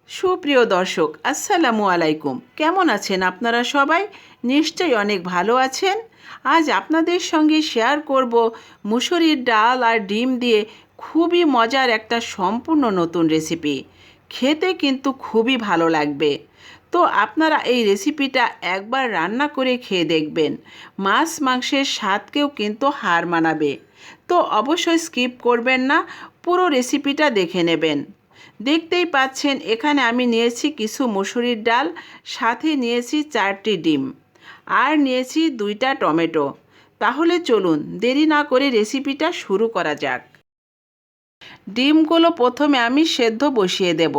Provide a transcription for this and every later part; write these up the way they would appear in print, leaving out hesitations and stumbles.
সুপ্রিয় দর্শক, আসসালামু আলাইকুম। কেমন আছেন আপনারা সবাই? নিশ্চয়ই অনেক ভালো আছেন। আজ আপনাদের সঙ্গে শেয়ার করব মুসুরির ডাল আর ডিম দিয়ে খুবই মজার একটা সম্পূর্ণ নতুন রেসিপি। খেতে কিন্তু খুবই ভালো লাগবে। তো আপনারা এই রেসিপিটা একবার রান্না করে খেয়ে দেখবেন। মাছ মাংসের স্বাদকেও কিন্তু হার মানাবে। তো অবশ্যই স্কিপ করবেন না, পুরো রেসিপিটা দেখে নেবেন। দেখতেই পাচ্ছেন এখানে আমি নিয়েছি কিছু মসুরির ডাল, সাথে নিয়েছি 4টি ডিম, আর নিয়েছি 2টা টমেটো। তাহলে চলুন দেরি না করে রেসিপিটা শুরু করা যাক। ডিমগুলো প্রথমে আমি সেদ্ধ বসিয়ে দেব।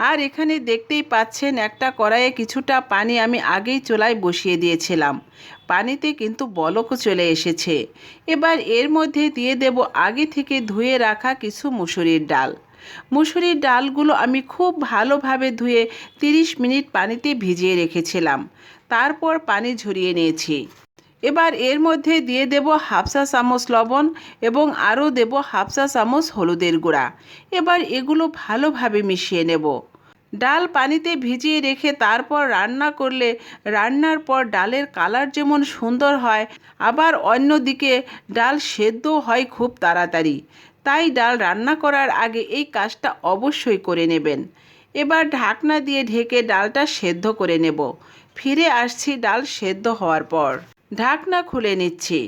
আর এখানে দেখতেই পাচ্ছেন একটা কড়াইয়ে কিছুটা পানি আমি আগেই চুলায় বসিয়ে দিয়েছিলাম। পানিতে কিন্তু বলকও চলে এসেছে। এবার এর মধ্যে দিয়ে দেব আগে থেকে ধুয়ে রাখা কিছু মুসুরির ডাল। মুসুরির ডালগুলো আমি খুব ভালোভাবে ধুয়ে 30 মিনিট পানিতে ভিজিয়ে রেখেছিলাম। তারপর পানি ঝরিয়ে নিয়েছি। এবার এর মধ্যে দিয়ে দেব হাফ চা চামচ লবণ এবং আরও দেব হাফ চা চামচ হলুদের গুঁড়া। এবার এগুলো ভালোভাবে মিশিয়ে নেব। ডাল পানিতে ভিজিয়ে রেখে তারপর রান্না করলে রান্নার পর ডালের কালার যেমন সুন্দর হয়, আবার অন্যদিকে ডাল সেদ্ধ হয় খুব তাড়াতাড়ি। তাই ডাল রান্না করার আগে এই কাজটা অবশ্যই করে নেবেন। এবার ঢাকনা দিয়ে ঢেকে ডালটা সেদ্ধ করে নেব। ফিরে আসছি ডাল সেদ্ধ হওয়ার পর। ঢাকনা খুলে নিচ্ছি।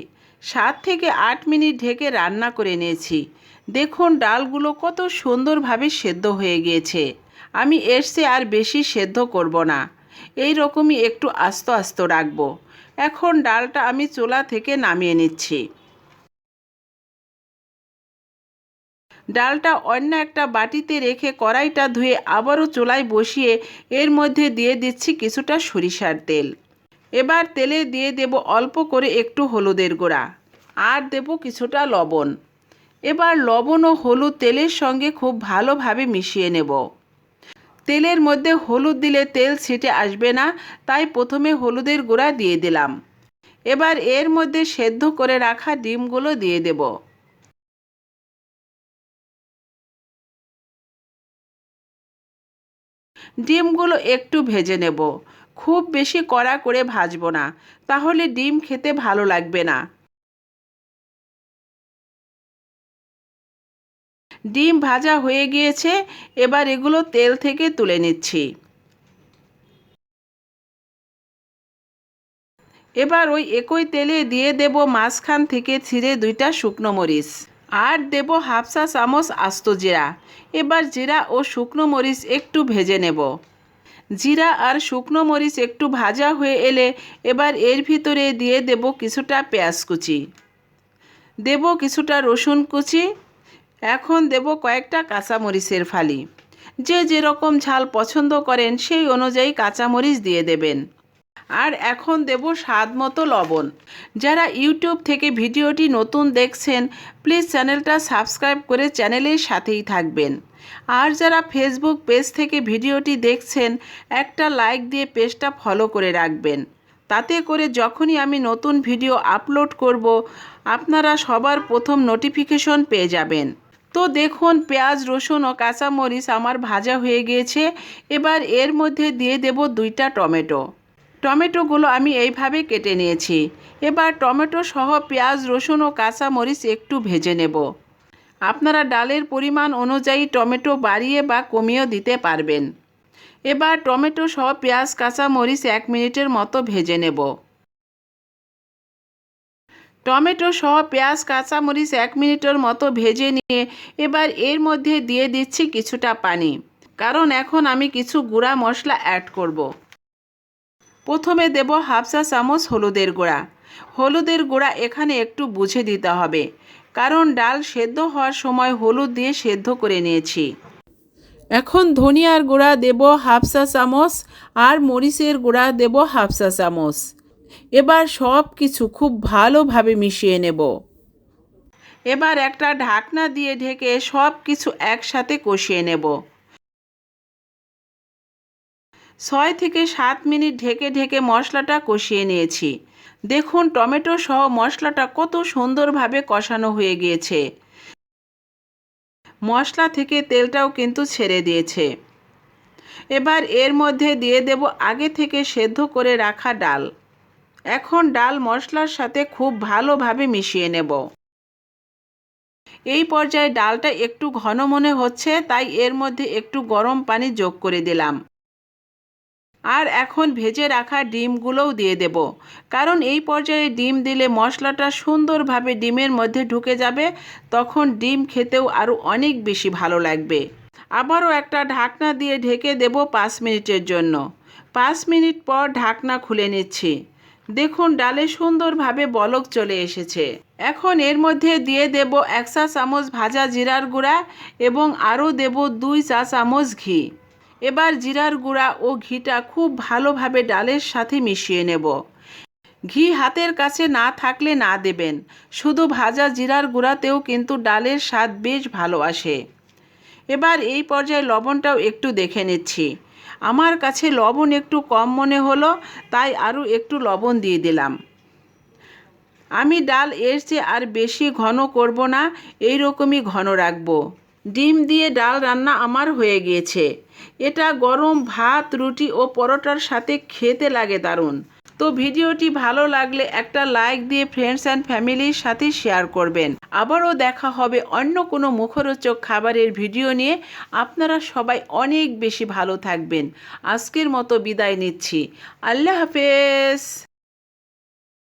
7 থেকে 8 মিনিট ঢেকে রান্না করে নিয়েছি। দেখুন ডালগুলো কত সুন্দরভাবে সেদ্ধ হয়ে গিয়েছে। আমি এর চেয়ে আর বেশি সেদ্ধ করব না, এই রকমই একটু আস্ত আস্ত রাখবো। এখন ডালটা আমি চুলা থেকে নামিয়ে নিচ্ছি। ডালটা অন্য একটা বাটিতে রেখে কড়াইটা ধুয়ে আবারও চুলায় বসিয়ে এর মধ্যে দিয়ে দিচ্ছি কিছুটা সরিষার তেল। এবার তেলে দিয়ে দেব অল্প করে একটু হলুদের গুঁড়া, আর দেব কিছুটা লবণ। এবার লবণ ও হলুদ তেলের সঙ্গে খুব ভালোভাবে মিশিয়ে নেব। তেলের মধ্যে হলুদ দিলে তেল ছিটে আসবে না, তাই প্রথমে হলুদের গুঁড়া দিয়ে দিলাম। এবার এর মধ্যে সেদ্ধ করে রাখা ডিমগুলো দিয়ে দেব। ডিমগুলো একটু ভেজে নেব। খুব বেশি কড়া করে ভাজবো না, তাহলে ডিম খেতে ভালো লাগবে না। ডিম ভাজা হয়ে গিয়েছে। এবার এগুলো তেল থেকে তুলে নিচ্ছি। এবার ওই একই তেলে দিয়ে দেব মাঝখান থেকে ছিঁড়ে 2টা শুকনো মরিচ, আর দেব হাফ চা চামচ আস্ত জিরা। এবার জিরা ও শুকনো মরিচ একটু ভেজে নেব। জিরা আর শুকনো মরিচ একটু ভাজা হয়ে এলে এবার এর ভিতরে দিয়ে দেব কিছুটা পেঁয়াজ কুচি, দেব কিছুটা রসুন কুচি, এখন দেব কয়েকটা কাঁচামরিচের ফালি। যে যেরকম ঝাল পছন্দ করেন সেই অনুযায়ী কাঁচামরিচ দিয়ে দেবেন। আর এখন দেব স্বাদ মতো লবণ। যারা ইউটিউব থেকে ভিডিওটি নতুন দেখছেন, প্লিজ চ্যানেলটা সাবস্ক্রাইব করে চ্যানেলের সাথেই থাকবেন। আর যারা ফেসবুক পেজ থেকে ভিডিওটি দেখছেন, একটা লাইক দিয়ে পেজটা ফলো করে রাখবেন। তাতে করে যখনই আমি নতুন ভিডিও আপলোড করব, আপনারা সবার প্রথম নোটিফিকেশন পেয়ে যাবেন। তো দেখুন পেঁয়াজ, রসুন ও কাঁচামরিচ আমার ভাজা হয়ে গিয়েছে। এবার এর মধ্যে দিয়ে দেব 2টা টমেটো। টমেটোগুলো আমি এইভাবে কেটে নিয়েছি। এবার টমেটো সহ পেঁয়াজ, রসুন ও কাঁচামরিচ একটু ভেজে নেব। আপনারা ডালের পরিমাণ অনুযায়ী টমেটো বাড়িয়ে বা কমিয়েও দিতে পারবেন। এবার টমেটো সহ পেঁয়াজ, কাঁচামরিচ 1 মিনিটের মতো ভেজে নেব। টমেটো সহ পেঁয়াজ, কাঁচামরিচ 1 মিনিটের মতো ভেজে নিয়ে এবার এর মধ্যে দিয়ে দিচ্ছি কিছুটা পানি, কারণ এখন আমি কিছু গুঁড়া মশলা অ্যাড করব। প্রথমে দেব হাফ চা চামচ হলুদের গুঁড়া। হলুদের গুঁড়া এখানে একটু বুঝে দিতে হবে, কারণ ডাল সেদ্ধ হওয়ার সময় হলুদ দিয়ে সেদ্ধ করে নিয়েছি। এখন ধনিয়ার গুঁড়া দেব হাফ চা চামচ, আর মরিচের গুঁড়া দেব হাফ চা চামচ। এবার সব কিছু খুব ভালোভাবে মিশিয়ে নেব। এবার একটা ঢাকনা দিয়ে ঢেকে সব কিছু একসাথে কষিয়ে নেব। 6 থেকে 7 মিনিট ঢেকে ঢেকে মশলাটা কষিয়ে নিয়েছি। দেখুন টমেটো সহ মশলাটা কত সুন্দরভাবে কষানো হয়ে গিয়েছে। মশলা থেকে তেলটাও কিন্তু ছেড়ে দিয়েছে। এবার এর মধ্যে দিয়ে দেব আগে থেকে সেদ্ধ করে রাখা ডাল। এখন ডাল মশলার সাথে খুব ভালোভাবে মিশিয়ে নেব। এই পর্যায়ে ডালটা একটু ঘন মনে হচ্ছে, তাই এর মধ্যে একটু গরম পানি যোগ করে দিলাম। আর এখন ভেজে রাখা ডিমগুলোও দিয়ে দেব, কারণ এই পর্যায়ে ডিম দিলে মশলাটা সুন্দরভাবে ডিমের মধ্যে ঢুকে যাবে, তখন ডিম খেতেও আরও অনেক বেশি ভালো লাগবে। আবারও একটা ঢাকনা দিয়ে ঢেকে দেব 5 মিনিটের জন্য। 5 মিনিট পর ঢাকনা খুলে নিচ্ছি। দেখুন ডালে সুন্দরভাবে বলক চলে এসেছে। এখন এর মধ্যে দিয়ে দেব 1 চা চামচ ভাজা জিরার গুঁড়া এবং আরও দেব 2 চা চামচ ঘি। এবার জিরার গুঁড়া ও ঘিটা খুব ভালোভাবে ডালের সাথে মিশিয়ে নেব। ঘি হাতের কাছে না থাকলে না দেবেন, শুধু ভাজা জিরার গুঁড়াতেও কিন্তু ডালের স্বাদ বেশ ভালো আসে। এবার এই পর্যায়ে লবণটাও একটু দেখে নিচ্ছি। আমার কাছে লবণ একটু কম মনে হলো, তাই আরও একটু লবণ দিয়ে দিলাম। আমি ডাল এর চেয়ে আর বেশি ঘন করব না, এই রকমই ঘন রাখব। ডিম দিয়ে ডাল রান্না আমার হয়ে গিয়েছে। এটা গরম ভাত, রুটি ও পরোটার সাথে খেতে লাগে দারুণ। তো ভিডিওটি ভালো লাগলে একটা লাইক দিয়ে ফ্রেন্ডস অ্যান্ড ফ্যামিলির সাথে শেয়ার করবেন। আবারও দেখা হবে অন্য কোনো মুখরোচক খাবারের ভিডিও নিয়ে। আপনারা সবাই অনেক বেশি ভালো থাকবেন। আজকের মতো বিদায় নিচ্ছি। আল্লাহ হাফেজ।